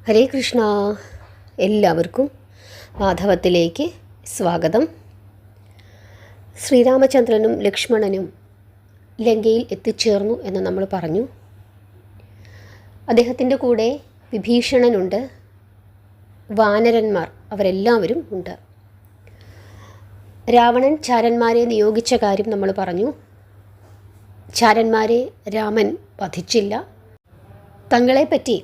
ഹരേ കൃഷ്ണ. എല്ലാവർക്കും മാധവത്തിലേക്ക് സ്വാഗതം. ശ്രീരാമചന്ദ്രനും ലക്ഷ്മണനും ലങ്കയിൽ എത്തിച്ചേർന്നു എന്ന് നമ്മൾ പറഞ്ഞു. അദ്ദേഹത്തിൻ്റെ കൂടെ വിഭീഷണനുണ്ട്, വാനരന്മാർ അവരെല്ലാവരും ഉണ്ട്. രാവണൻ ചാരന്മാരെ നിയോഗിച്ച കാര്യം നമ്മൾ പറഞ്ഞു. ചാരന്മാരെ രാമൻ വധിച്ചില്ല. തങ്ങളെപ്പറ്റി,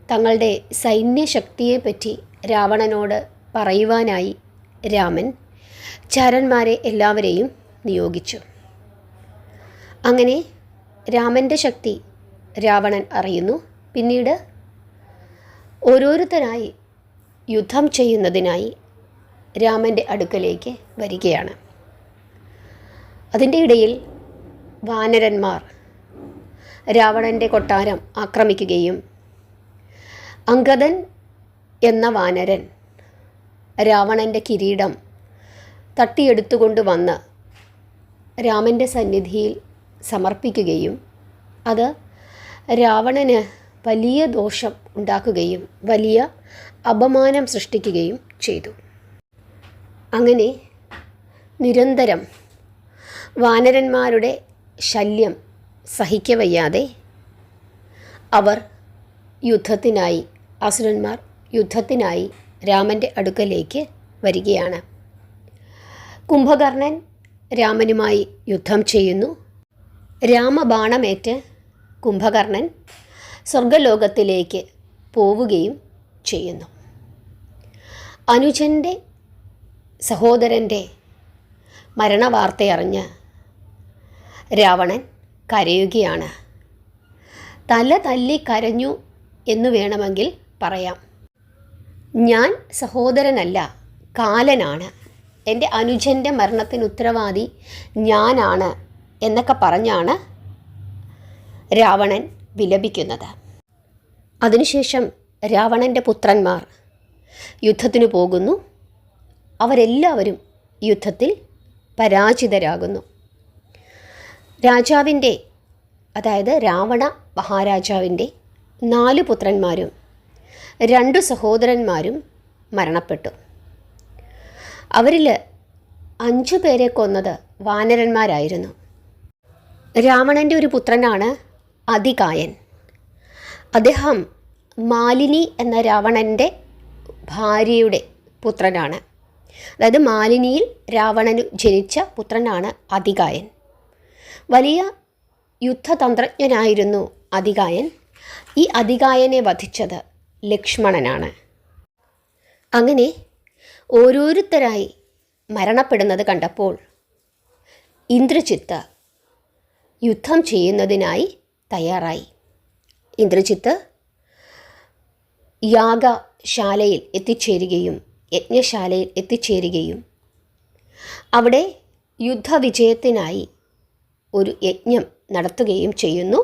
തങ്ങളുടെ സൈന്യശക്തിയെപ്പറ്റി രാവണനോട് പറയുവാനായി രാമൻ ചാരന്മാരെ എല്ലാവരെയും നിയോഗിച്ചു. അങ്ങനെ രാമൻ്റെ ശക്തി രാവണൻ അറിയുന്നു. പിന്നീട് ഓരോരുത്തരായി യുദ്ധം ചെയ്യുന്നതിനായി രാമൻ്റെ അടുക്കലേക്ക് വരികയാണ്. അതിൻ്റെ ഇടയിൽ വാനരന്മാർ രാവണൻ്റെ കൊട്ടാരം ആക്രമിക്കുകയും അംഗദൻ എന്ന വാനരൻ രാവണൻ്റെ കിരീടം തട്ടിയെടുത്തുകൊണ്ട് വന്ന് രാമൻ്റെ സന്നിധിയിൽ സമർപ്പിക്കുകയും അത് രാവണന് വലിയ ദോഷം ഉണ്ടാക്കുകയും വലിയ അപമാനം സൃഷ്ടിക്കുകയും ചെയ്തു. അങ്ങനെ നിരന്തരം വാനരന്മാരുടെ ശല്യം സഹിക്കവയ്യാതെ അവർ യുദ്ധത്തിനായി, അസുരന്മാർ യുദ്ധത്തിനായി രാമൻ്റെ അടുക്കലേക്ക് വരികയാണ്. കുംഭകർണൻ രാമനുമായി യുദ്ധം ചെയ്യുന്നു. രാമബാണമേറ്റ് കുംഭകർണൻ സ്വർഗലോകത്തിലേക്ക് പോവുകയും ചെയ്യുന്നു. അനുജൻ്റെ സഹോദരൻ്റെ മരണവാർത്തയറിഞ്ഞ് രാവണൻ കരയുകയാണ്. തല തല്ലി കരഞ്ഞു എന്ന് വേണമെങ്കിൽ പറയാം. ഞാൻ സഹോദരനല്ല, കാലനാണ്, എൻ്റെ അനുജൻ്റെ മരണത്തിന് ഉത്തരവാദി ഞാനാണ് എന്നൊക്കെ പറഞ്ഞാണ് രാവണൻ വിലപിക്കുന്നത്. അതിനുശേഷം രാവണൻ്റെ പുത്രന്മാർ യുദ്ധത്തിന് പോകുന്നു. അവരെല്ലാവരും യുദ്ധത്തിൽ പരാജിതരാകുന്നു. രാജാവിൻ്റെ, അതായത് രാവണ മഹാരാജാവിൻ്റെ 4 പുത്രന്മാരും 2 സഹോദരന്മാരും മരണപ്പെട്ടു. അവരിൽ 5 പേരെ കൊന്നത് വാനരന്മാരായിരുന്നു. രാവണൻ്റെ ഒരു പുത്രനാണ് അതികായൻ. അദ്ദേഹം മാലിനി എന്ന രാവണൻ്റെ ഭാര്യയുടെ പുത്രനാണ്. അതായത് മാലിനിയിൽ രാവണനു ജനിച്ച പുത്രനാണ് അതികായൻ. വലിയ യുദ്ധതന്ത്രജ്ഞനായിരുന്നു അതികായൻ. ഈ അതികായനെ വധിച്ചത് ലക്ഷ്മണനാണ്. അങ്ങനെ ഓരോരുത്തരായി മരണപ്പെടുന്നത് കണ്ടപ്പോൾ ഇന്ദ്രജിത്ത് യുദ്ധം ചെയ്യുന്നതിനായി തയ്യാറായി. ഇന്ദ്രജിത്ത് യാഗശാലയിൽ എത്തിച്ചേരുകയും യജ്ഞശാലയിൽ എത്തിച്ചേരുകയും അവിടെ യുദ്ധവിജയത്തിനായി ഒരു യജ്ഞം നടത്തുകയും ചെയ്യുന്നു.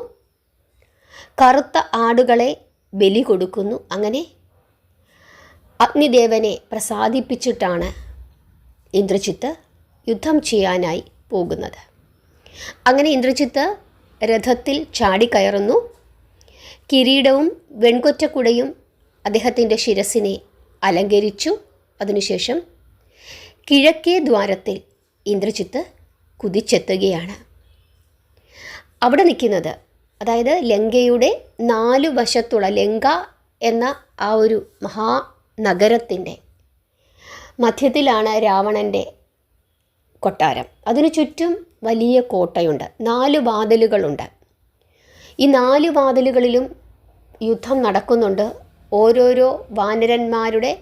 കറുത്ത ആടുകളെ ബലി കൊടുക്കുന്നു. അങ്ങനെ അഗ്നിദേവനെ പ്രസാദിപ്പിച്ചിട്ടാണ് ഇന്ദ്രജിത്ത് യുദ്ധം ചെയ്യാനായി പോകുന്നത്. അങ്ങനെ ഇന്ദ്രജിത്ത് രഥത്തിൽ ചാടിക്കയറുന്നു. കിരീടവും വെൺകൊറ്റക്കുടയും അദ്ദേഹത്തിൻ്റെ ശിരസിനെ അലങ്കരിച്ചു. അതിനുശേഷം കിഴക്കേ ദ്വാരത്തിൽ ഇന്ദ്രജിത്ത് കുതിച്ചെത്തുകയാണ്. അവിടെ നിൽക്കുന്നത്, അതായത് ലങ്കയുടെ 4 വശത്തുള്ള ലങ്ക എന്ന ആ ഒരു മഹാനഗരത്തിൻ്റെ മധ്യത്തിലാണ് രാവണൻ്റെ കൊട്ടാരം. അതിനു ചുറ്റും വലിയ കോട്ടയുണ്ട്. 4 വാതിലുകളുണ്ട്. ഈ 4 വാതിലുകളിലും യുദ്ധം നടക്കുന്നുണ്ട്. ഓരോരോ വാനരന്മാരുടെ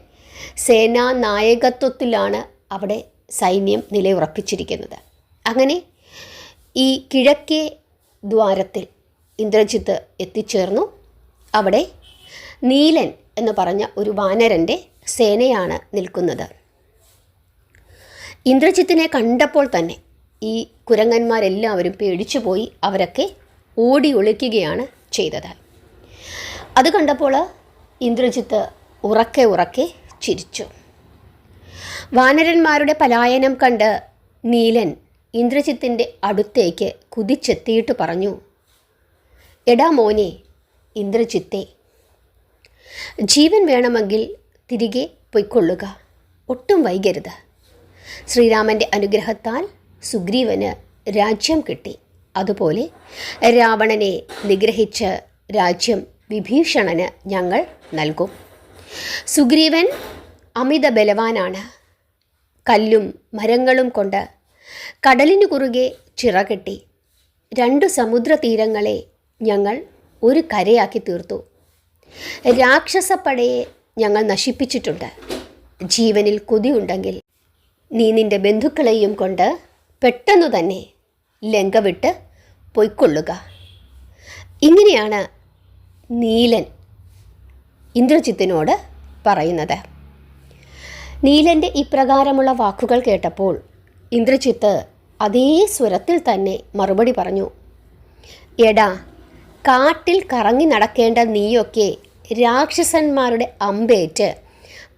സേനാ നായകത്വത്തിലാണ് അവിടെ സൈന്യം നിലയുറപ്പിച്ചിരിക്കുന്നത്. അങ്ങനെ ഈ കിഴക്കേ ദ്വാരത്തിൽ ഇന്ദ്രജിത്ത് എത്തിച്ചേർന്നു. അവിടെ നീലൻ എന്ന് പറഞ്ഞ ഒരു വാനരൻ്റെ സേനയാണ് നിൽക്കുന്നത്. ഇന്ദ്രജിത്തിനെ കണ്ടപ്പോൾ തന്നെ ഈ കുരങ്ങന്മാരെല്ലാവരും പേടിച്ചുപോയി. അവരൊക്കെ ഓടി ഒളിക്കുകയാണ് ചെയ്തത്. അത് കണ്ടപ്പോൾ ഇന്ദ്രജിത്ത് ഉറക്കെ ചിരിച്ചു. വാനരന്മാരുടെ പലായനം കണ്ട് നീലൻ ഇന്ദ്രജിത്തിൻ്റെ അടുത്തേക്ക് കുതിച്ചെത്തിയിട്ട് പറഞ്ഞു, എടാ മോനെ ഇന്ദ്രജിത്തെ, ജീവൻ വേണമെങ്കിൽ തിരികെ പൊയ്ക്കൊള്ളുക, ഒട്ടും വൈകരുത്. ശ്രീരാമൻ്റെ അനുഗ്രഹത്താൽ സുഗ്രീവന് രാജ്യം കിട്ടി. അതുപോലെ രാവണനെ നിഗ്രഹിച്ച രാജ്യം വിഭീഷണന് ഞങ്ങൾ നൽകും. സുഗ്രീവൻ അമിത ബലവാനാണ്. കല്ലും മരങ്ങളും കൊണ്ട് കടലിനു കുറുകെ ചിറകെട്ടി 2 സമുദ്രതീരങ്ങളെ ഞങ്ങൾ ഒരു കരയാക്കി തീർത്തു. രാക്ഷസപ്പടയെ ഞങ്ങൾ നശിപ്പിച്ചിട്ടുണ്ട്. ജീവനിൽ കൊതിയുണ്ടെങ്കിൽ നീ നിൻ്റെ ബന്ധുക്കളെയും കൊണ്ട് പെട്ടെന്നു തന്നെ ലങ്ക വിട്ട് പൊയ്ക്കൊള്ളുക. ഇങ്ങനെയാണ് നീലൻ ഇന്ദ്രജിത്തിനോട് പറയുന്നത്. നീലൻ്റെ ഇപ്രകാരമുള്ള വാക്കുകൾ കേട്ടപ്പോൾ ഇന്ദ്രജിത്ത് അതേ സ്വരത്തിൽ തന്നെ മറുപടി പറഞ്ഞു. എടാ, കാട്ടിൽ കറങ്ങി നടക്കേണ്ട നീയൊക്കെ രാക്ഷസന്മാരുടെ അമ്പേറ്റ്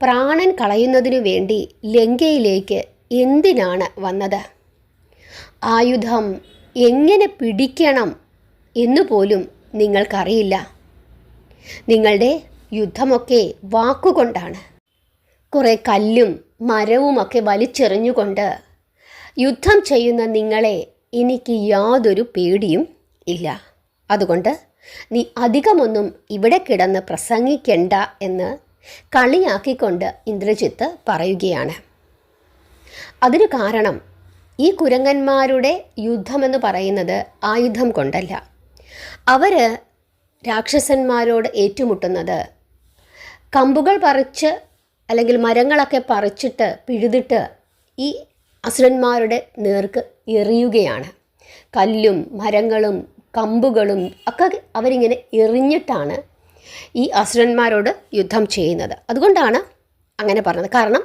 പ്രാണൻ കളയുന്നതിനു വേണ്ടി ലങ്കയിലേക്ക് എന്തിനാണ് വന്നത്? ആയുധം എങ്ങനെ പിടിക്കണം എന്നുപോലും നിങ്ങൾക്കറിയില്ല. നിങ്ങളുടെ യുദ്ധമൊക്കെ വാക്കുകൊണ്ടാണ്. കുറേ കല്ലും മരവുമൊക്കെ വലിച്ചെറിഞ്ഞുകൊണ്ട് യുദ്ധം ചെയ്യുന്ന നിങ്ങളെ എനിക്ക് യാതൊരു പേടിയും ഇല്ല. അതുകൊണ്ട് നീ അധികമൊന്നും ഇവിടെ കിടന്ന് പ്രസംഗിക്കണ്ട എന്ന് കളിയാക്കിക്കൊണ്ട് ഇന്ദ്രജിത്ത് പറയുകയാണ്. അതിന് കാരണം ഈ കുരങ്ങന്മാരുടെ യുദ്ധമെന്ന് പറയുന്നത് ആയുധം കൊണ്ടല്ല. അവർ രാക്ഷസന്മാരോട് ഏറ്റുമുട്ടുന്നത് കമ്പുകൾ പറിച്ച് അല്ലെങ്കിൽ മരങ്ങളൊക്കെ പറിച്ചിട്ട് പിഴുതിട്ട് ഈ അസുരന്മാരുടെ നേർക്ക് എറിയുകയാണ്. കല്ലും മരങ്ങളും കമ്പുകളും ഒക്കെ അവരിങ്ങനെ എറിഞ്ഞിട്ടാണ് ഈ അസുരന്മാരോട് യുദ്ധം ചെയ്യുന്നത്. അതുകൊണ്ടാണ് അങ്ങനെ പറഞ്ഞത്. കാരണം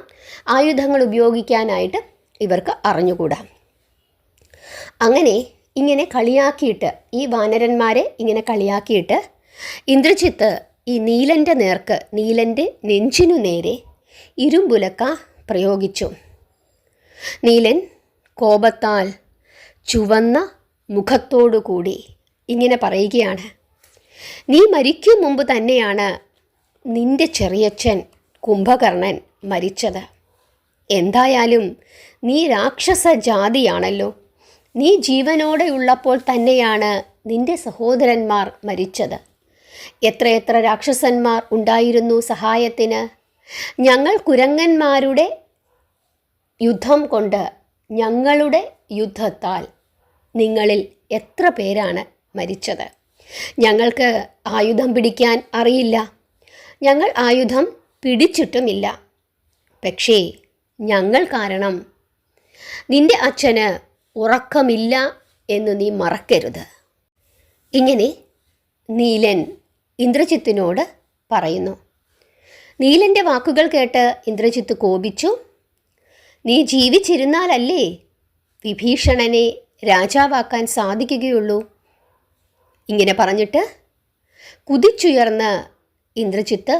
ആയുധങ്ങൾ ഉപയോഗിക്കാനായിട്ട് ഇവർക്ക് അറിഞ്ഞുകൂടാ. അങ്ങനെ ഇങ്ങനെ കളിയാക്കിയിട്ട് ഈ വാനരന്മാരെ ഇങ്ങനെ കളിയാക്കിയിട്ട് ഇന്ദ്രജിത്ത് ഈ നീലൻ്റെ നേർക്ക്, നീലൻ്റെ നെഞ്ചിനു നേരെ ഇരുമ്പുലക്ക പ്രയോഗിച്ചു. നീലൻ കോപത്താൽ ചുവന്ന മുഖത്തോടുകൂടി ഇങ്ങനെ പറയുകയാണ്. നീ മരിക്കും മുമ്പ് തന്നെയാണ് നിന്റെ ചെറിയച്ഛൻ കുംഭകർണൻ മരിച്ചത്. എന്തായാലും നീ രാക്ഷസ ജാതിയാണല്ലോ. നീ ജീവനോടെ ഉള്ളപ്പോൾ തന്നെയാണ് നിന്റെ സഹോദരന്മാർ മരിച്ചത്. എത്രയെത്ര രാക്ഷസന്മാർ ഉണ്ടായിരുന്നു സഹായത്തിന്. ഞങ്ങൾ കുരങ്ങന്മാരുടെ യുദ്ധം കൊണ്ട്, ഞങ്ങളുടെ യുദ്ധത്താൽ നിങ്ങളിൽ എത്ര പേരാണ് മരിച്ചത്? ഞങ്ങൾക്ക് ആയുധം പിടിക്കാൻ അറിയില്ല. ഞങ്ങൾ ആയുധം പിടിച്ചിട്ടുമില്ല. പക്ഷേ ഞങ്ങൾ കാരണം നിന്റെ അച്ഛന് ഉറക്കമില്ല എന്ന് നീ മറക്കരുത്. ഇങ്ങനെ നീലൻ ഇന്ദ്രജിത്തിനോട് പറയുന്നു. നീലൻ്റെ വാക്കുകൾ കേട്ട് ഇന്ദ്രജിത്ത് കോപിച്ചു. നീ ജീവിച്ചിരുന്നാലല്ലേ വിഭീഷണനെ രാജാവാക്കാൻ സാധിക്കുകയുള്ളൂ. ഇങ്ങനെ പറഞ്ഞിട്ട് കുതിച്ചുയർന്ന് ഇന്ദ്രജിത്ത്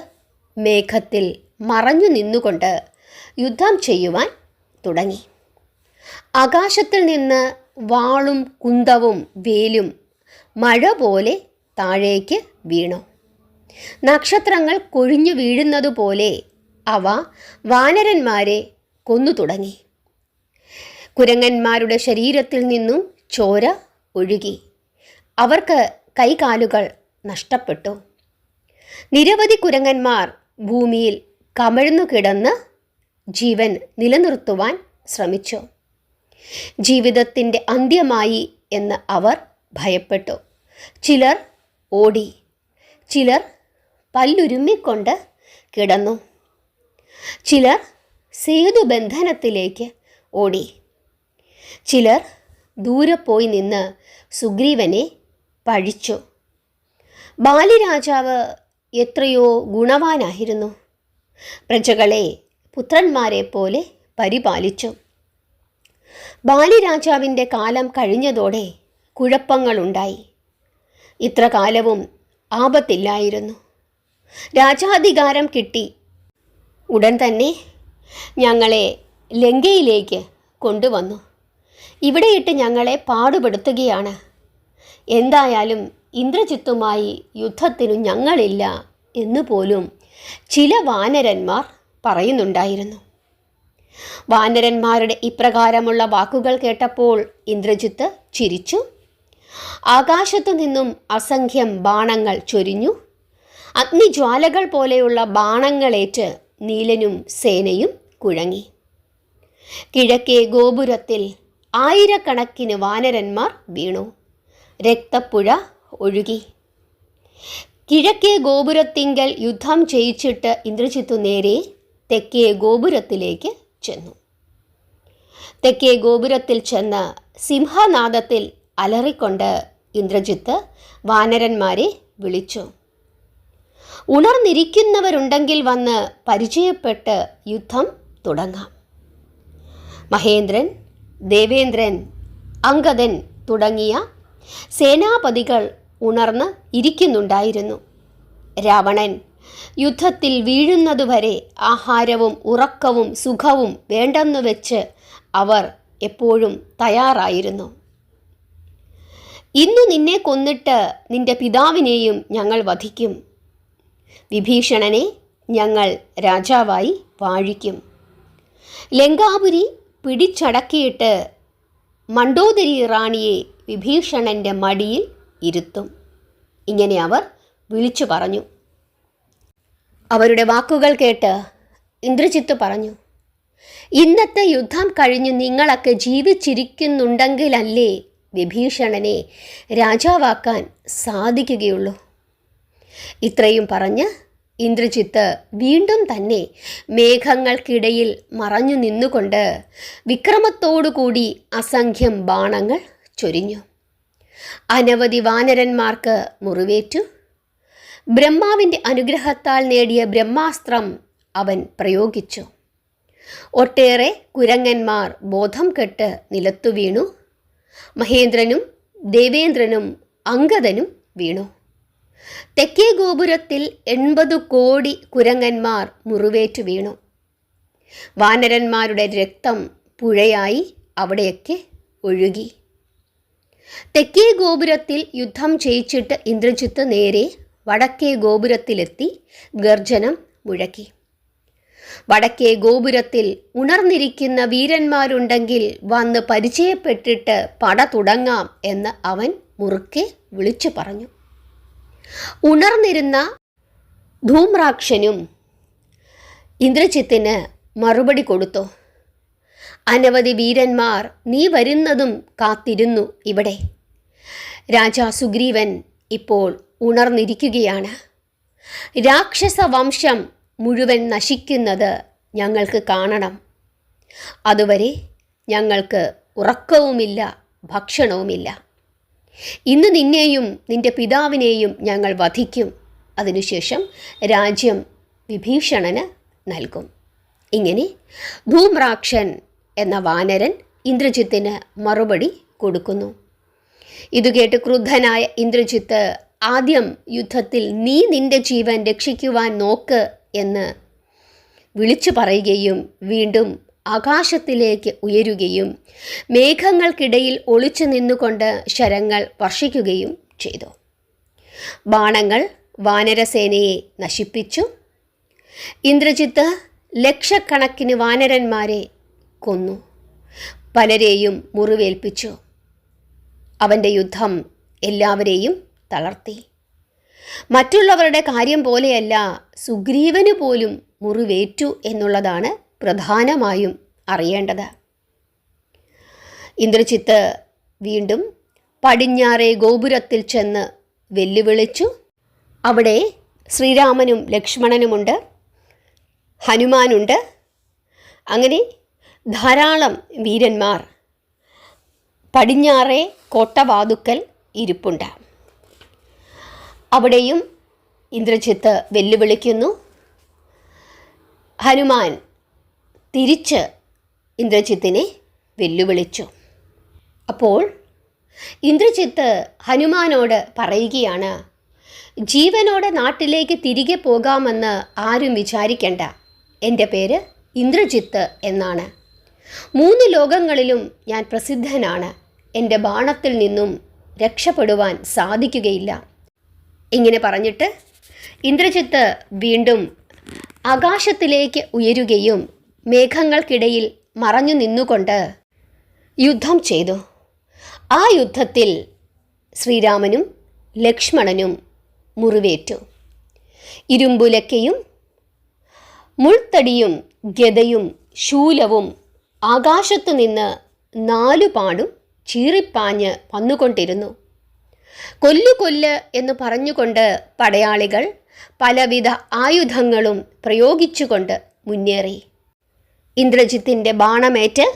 മേഘത്തിൽ മറഞ്ഞു നിന്നുകൊണ്ട് യുദ്ധം ചെയ്യുവാൻ തുടങ്ങി. ആകാശത്തിൽ നിന്ന് വാളും കുന്തവും വേലും മഴ പോലെ താഴേക്ക് വീണു. നക്ഷത്രങ്ങൾ കൊഴിഞ്ഞു വീഴുന്നതുപോലെ അവ വാനരന്മാരെ കൊന്നു തുടങ്ങി. കുരങ്ങന്മാരുടെ ശരീരത്തിൽ നിന്നും ചോര ഒഴുകി. അവർക്ക് കൈകാലുകൾ നഷ്ടപ്പെട്ടു. നിരവധി കുരങ്ങന്മാർ ഭൂമിയിൽ കമഴ്ന്നു കിടന്ന് ജീവൻ നിലനിർത്തുവാൻ ശ്രമിച്ചു. ജീവിതത്തിൻ്റെ അന്ത്യമായി എന്ന് അവർ ഭയപ്പെട്ടു. ചിലർ ഓടി, ചിലർ പല്ലുരുമ്മിക്കൊണ്ട് കിടന്നു, ചിലർ സേതുബന്ധനത്തിലേക്ക് ഓടി, ചിലർ ദൂരെ പോയി നിന്ന് സുഗ്രീവനെ പഴിച്ചു. ബാലിരാജാവ് എത്രയോ ഗുണവാനായിരുന്നു. പ്രജകളെ പുത്രന്മാരെ പോലെ പരിപാലിച്ചു. ബാലിരാജാവിൻ്റെ കാലം കഴിഞ്ഞതോടെ കുഴപ്പങ്ങളുണ്ടായി. ഇത്ര കാലവും ആപത്തില്ലായിരുന്നു. രാജാധികാരം കിട്ടി ഉടൻ തന്നെ ഞങ്ങളെ ലങ്കയിലേക്ക് കൊണ്ടുവന്നു. ഇവിടെയിട്ട് ഞങ്ങളെ പാടുപെടുത്തുകയാണ്. എന്തായാലും ഇന്ദ്രജിത്തുമായി യുദ്ധത്തിനു ഞങ്ങളില്ല എന്നുപോലും ചില വാനരന്മാർ പറയുന്നുണ്ടായിരുന്നു. വാനരന്മാരുടെ ഇപ്രകാരമുള്ള വാക്കുകൾ കേട്ടപ്പോൾ ഇന്ദ്രജിത്ത് ചിരിച്ചു. ആകാശത്തു നിന്നും അസംഖ്യം ബാണങ്ങൾ ചൊരിഞ്ഞു. അഗ്നിജ്വാലകൾ പോലെയുള്ള ബാണങ്ങളേറ്റ് നീലനും സേനയും കുഴങ്ങി. കിഴക്കേ ഗോപുരത്തിൽ ആയിരക്കണക്കിന് വാനരന്മാർ വീണു. രക്തപ്പുഴ ഒഴുകി. കിഴക്കേ ഗോപുരത്തിങ്കൽ യുദ്ധം ചെയ്യിച്ചിട്ട് ഇന്ദ്രജിത്തു നേരെ തെക്കേ ഗോപുരത്തിലേക്ക് ചെന്നു. തെക്കേ ഗോപുരത്തിൽ ചെന്ന് സിംഹനാദത്തിൽ അലറിക്കൊണ്ട് ഇന്ദ്രജിത്ത് വാനരന്മാരെ വിളിച്ചു. ഉണർന്നിരിക്കുന്നവരുണ്ടെങ്കിൽ വന്ന് പരിചയപ്പെട്ട് യുദ്ധം തുടങ്ങാം. മഹേന്ദ്രൻ, ദേവേന്ദ്രൻ, അംഗദൻ തുടങ്ങിയ സേനാപതികൾ ഉണർന്ന് ഇരിക്കുന്നുണ്ടായിരുന്നു. രാവണൻ യുദ്ധത്തിൽ വീഴുന്നതുവരെ ആഹാരവും ഉറക്കവും സുഖവും വേണ്ടെന്നു വെച്ച് അവർ എപ്പോഴും തയ്യാറായിരുന്നു. ഇന്നു നിന്നെ കൊന്നിട്ട് നിന്റെ പിതാവിനെയും ഞങ്ങൾ വധിക്കും. വിഭീഷണനെ ഞങ്ങൾ രാജാവായി വാഴിക്കും. ലങ്കാപുരി പിടിച്ചടക്കിയിട്ട് മണ്ഡോദരി റാണിയെ വിഭീഷണൻ്റെ മടിയിൽ ഇരുത്തും. ഇങ്ങനെ അവർ വിളിച്ചു പറഞ്ഞു. അവരുടെ വാക്കുകൾ കേട്ട് ഇന്ദ്രജിത്ത് പറഞ്ഞു, ഇന്നത്തെ യുദ്ധം കഴിഞ്ഞ് നിങ്ങളൊക്കെ ജീവിച്ചിരിക്കുന്നുണ്ടെങ്കിലല്ലേ വിഭീഷണനെ രാജാവാക്കാൻ സാധിക്കുകയുള്ളൂ. ഇത്രയും പറഞ്ഞ് ഇന്ദ്രജിത്ത് വീണ്ടും തന്നെ മേഘങ്ങൾക്കിടയിൽ മറഞ്ഞു നിന്നുകൊണ്ട് വിക്രമത്തോടുകൂടി അസംഖ്യം ബാണങ്ങൾ ചൊരിഞ്ഞു. അനവധി വാനരന്മാർക്ക് മുറിവേറ്റു. ബ്രഹ്മാവിൻ്റെ അനുഗ്രഹത്താൽ നേടിയ ബ്രഹ്മാസ്ത്രം അവൻ പ്രയോഗിച്ചു. ഒട്ടേറെ കുരങ്ങന്മാർ ബോധം കെട്ട് നിലത്തു വീണു. മഹേന്ദ്രനും ദേവേന്ദ്രനും അംഗദനും വീണു. തെക്കേ ഗോപുരത്തിൽ 80 കോടി കുരങ്ങന്മാർ മുറിവേറ്റു വീണു. വാനരന്മാരുടെ രക്തം പുഴയായി അവിടെയൊക്കെ ഒഴുകി. തെക്കേ ഗോപുരത്തിൽ യുദ്ധം ചെയ്യിച്ചിട്ട് ഇന്ദ്രജിത്ത് നേരെ വടക്കേ ഗോപുരത്തിലെത്തി ഗർജനം മുഴക്കി. വടക്കേ ഗോപുരത്തിൽ ഉണർന്നിരിക്കുന്ന വീരന്മാരുണ്ടെങ്കിൽ വന്ന് പരിചയപ്പെട്ടിട്ട് പട തുടങ്ങാം എന്ന് അവൻ മുറുക്കെ വിളിച്ചു പറഞ്ഞു. ഉണർന്നിരുന്ന ധൂമ്രാക്ഷനും ഇന്ദ്രജിത്തിന് മറുപടി കൊടുത്തു. അനവധി വീരന്മാർ നീ വരുന്നതും കാത്തിരുന്നു ഇവിടെ. രാജാ സുഗ്രീവൻ ഇപ്പോൾ ഉണർന്നിരിക്കുകയാണ്. രാക്ഷസ വംശം മുഴുവൻ നശിക്കുന്നത് ഞങ്ങൾക്ക് കാണണം. അതുവരെ ഞങ്ങൾക്ക് ഉറക്കവുമില്ല, ഭക്ഷണവുമില്ല. ഇന്ന് നിന്നെയും നിന്റെ പിതാവിനെയും ഞങ്ങൾ വധിക്കും. അതിനുശേഷം രാജ്യം വിഭീഷണന് നൽകും. ഇങ്ങനെ ധൂമ്രാക്ഷൻ എന്ന വാനരൻ ഇന്ദ്രജിത്തിന് മറുപടി കൊടുക്കുന്നു. ഇതുകേട്ട് ക്രുദ്ധനായ ഇന്ദ്രജിത്ത് ആദ്യം യുദ്ധത്തിൽ നീ നിന്റെ ജീവൻ രക്ഷിക്കുവാൻ നോക്ക് എന്ന് വിളിച്ചു പറയുകയും വീണ്ടും ആകാശത്തിലേക്ക് ഉയരുകയും മേഘങ്ങൾക്കിടയിൽ ഒളിച്ചു നിന്നുകൊണ്ട് ശരങ്ങൾ വർഷിക്കുകയും ചെയ്തു. ബാണങ്ങൾ വാനരസേനയെ നശിപ്പിച്ചു. ഇന്ദ്രജിത്ത് ലക്ഷക്കണക്കിന് വാനരന്മാരെ കൊന്നു, പലരെയും മുറിവേൽപ്പിച്ചു. അവൻ്റെ യുദ്ധം എല്ലാവരെയും തളർത്തി. മറ്റുള്ളവരുടെ കാര്യം പോലെയല്ല, സുഗ്രീവന് പോലും മുറിവേറ്റു എന്നുള്ളതാണ് പ്രധാനമായും അറിയേണ്ടത്. ഇന്ദ്രജിത്ത് വീണ്ടും പടിഞ്ഞാറേ ഗോപുരത്തിൽ ചെന്ന് വെല്ലുവിളിച്ചു. അവിടെ ശ്രീരാമനും ലക്ഷ്മണനുമുണ്ട്, ഹനുമാനുണ്ട്. അങ്ങനെ ധാരാളം വീരന്മാർ പടിഞ്ഞാറേ കോട്ടവാതുക്കൽ ഇരിപ്പുണ്ട്. അവിടെയും ഇന്ദ്രജിത്ത് വെല്ലുവിളിക്കുന്നു. ഹനുമാൻ തിരിച്ച് ഇന്ദ്രജിത്തിനെ വെല്ലുവിളിച്ചു. അപ്പോൾ ഇന്ദ്രജിത്ത് ഹനുമാനോട് പറയുകയാണ്, ജീവനോടെ നാട്ടിലേക്ക് തിരികെ പോകാമെന്ന് ആരും വിചാരിക്കേണ്ട. എൻ്റെ പേര് ഇന്ദ്രജിത്ത് എന്നാണ്. 3 ലോകങ്ങളിലും ഞാൻ പ്രസിദ്ധനാണ്. എൻ്റെ ബാണത്തിൽ നിന്നും രക്ഷപ്പെടുവാൻ സാധിക്കുകയില്ല. ഇങ്ങനെ പറഞ്ഞിട്ട് ഇന്ദ്രജിത്ത് വീണ്ടും ആകാശത്തിലേക്ക് ഉയരുകയും മേഘങ്ങൾക്കിടയിൽ മറഞ്ഞു നിന്നുകൊണ്ട് യുദ്ധം ചെയ്തു. ആ യുദ്ധത്തിൽ ശ്രീരാമനും ലക്ഷ്മണനും മുറിവേറ്റു. ഇരുമ്പുലക്കയും മുൾത്തടിയും ഗദയും ശൂലവും ആകാശത്തു നിന്ന് 4 പാടും ചീറിപ്പാഞ്ഞ് വന്നുകൊണ്ടിരുന്നു. കൊല്ല് എന്ന് പറഞ്ഞുകൊണ്ട് പടയാളികൾ പലവിധ ആയുധങ്ങളും പ്രയോഗിച്ചുകൊണ്ട് മുന്നേറി. ഇന്ദ്രജിത്തിൻ്റെ ബാണമേറ്റ്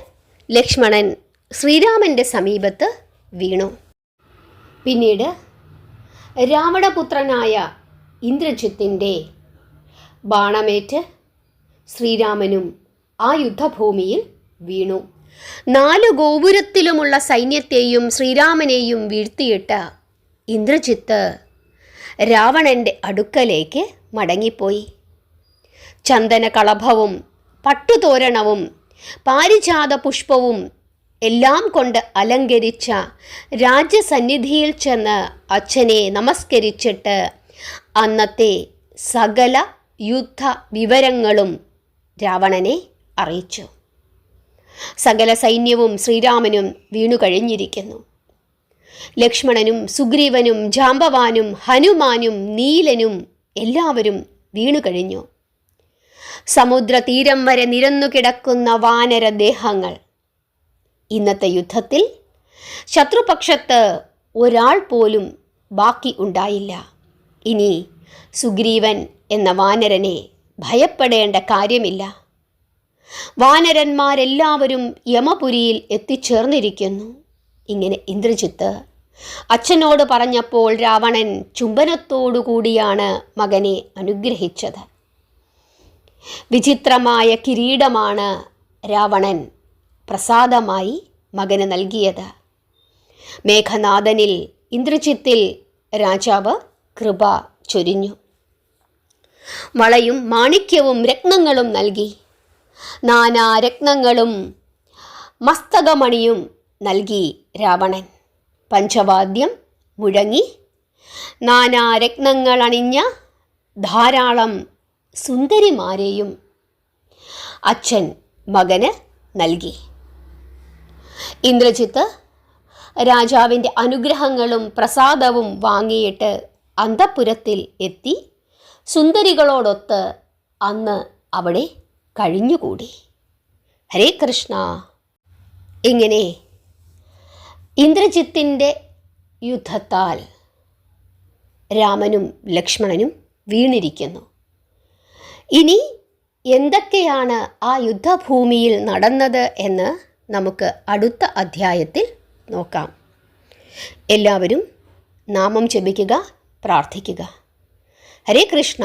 ലക്ഷ്മണൻ ശ്രീരാമൻ്റെ സമീപത്ത് വീണു. പിന്നീട് രാവണപുത്രനായ ഇന്ദ്രജിത്തിൻ്റെ ബാണമേറ്റ് ശ്രീരാമനും ആ യുദ്ധഭൂമിയിൽ വീണു. 4 ഗോപുരത്തിലുമുള്ള സൈന്യത്തെയും ശ്രീരാമനെയും വീഴ്ത്തിയിട്ട് ഇന്ദ്രജിത്ത് രാവണൻ്റെ അടുക്കലേക്ക് മടങ്ങിപ്പോയി. ചന്ദനകളഭവും പട്ടുതോരണവും പാരിജാത പുഷ്പവും എല്ലാം കൊണ്ട് അലങ്കരിച്ച രാജ്യസന്നിധിയിൽ ചെന്ന് അച്ഛനെ നമസ്കരിച്ചിട്ട് അന്നത്തെ സകല യുദ്ധ വിവരങ്ങളും രാവണനെ അറിയിച്ചു. സകല സൈന്യവും ശ്രീരാമനും വീണു കഴിഞ്ഞിരിക്കുന്നു. ലക്ഷ്മണനും സുഗ്രീവനും ജാംബവാനും ഹനുമാനും നീലനും എല്ലാവരും വീണു കഴിഞ്ഞു. സമുദ്രതീരം വരെ നിരന്നു കിടക്കുന്ന വാനരദേഹങ്ങൾ. ഇന്നത്തെ യുദ്ധത്തിൽ ശത്രുപക്ഷത്ത് ഒരാൾ പോലും ബാക്കി ഉണ്ടായില്ല. ഇനി സുഗ്രീവൻ എന്ന വാനരനെ ഭയപ്പെടേണ്ട കാര്യമില്ല. വാനരന്മാരെല്ലാവരും യമപുരിയിൽ എത്തിച്ചേർന്നിരിക്കുന്നു. ഇങ്ങനെ ഇന്ദ്രജിത്ത് അച്ഛനോട് പറഞ്ഞപ്പോൾ രാവണൻ ചുംബനത്തോടുകൂടിയാണ് മകനെ അനുഗ്രഹിച്ചത്. വിചിത്രമായ കിരീടമാണ് രാവണൻ പ്രസാദമായി മകന് നൽകിയത്. മേഘനാഥനിൽ ഇന്ദ്രജിത്തിൽ രാജാവ് കൃപ ചൊരിഞ്ഞു. വളയും മാണിക്യവും രത്നങ്ങളും നൽകി. നാനാരത്നങ്ങളും മസ്തകമണിയും നൽകി രാവണൻ. പഞ്ചവാദ്യം മുഴങ്ങി. നാനാരത്നങ്ങളണിഞ്ഞ ധാരാളം സുന്ദരിമാരെയും അച്ഛൻ മകന് നൽകി. ഇന്ദ്രജിത്ത് രാജാവിൻ്റെ അനുഗ്രഹങ്ങളും പ്രസാദവും വാങ്ങിയിട്ട് അന്തഃപുരത്തിൽ എത്തി സുന്ദരികളോടൊത്ത് അന്ന് അവിടെ കഴിഞ്ഞുകൂടി. ഹരേ കൃഷ്ണ. ഇങ്ങനെ ഇന്ദ്രജിത്തിൻ്റെ യുദ്ധത്താൽ രാമനും ലക്ഷ്മണനും വീണിരിക്കുന്നു. ഇനി എന്തൊക്കെയാണ് ആ യുദ്ധഭൂമിയിൽ നടന്നത് എന്ന് നമുക്ക് അടുത്ത അധ്യായത്തിൽ നോക്കാം. എല്ലാവരും നാമം ജപിക്കുക, പ്രാർത്ഥിക്കുക. ഹരേ കൃഷ്ണ.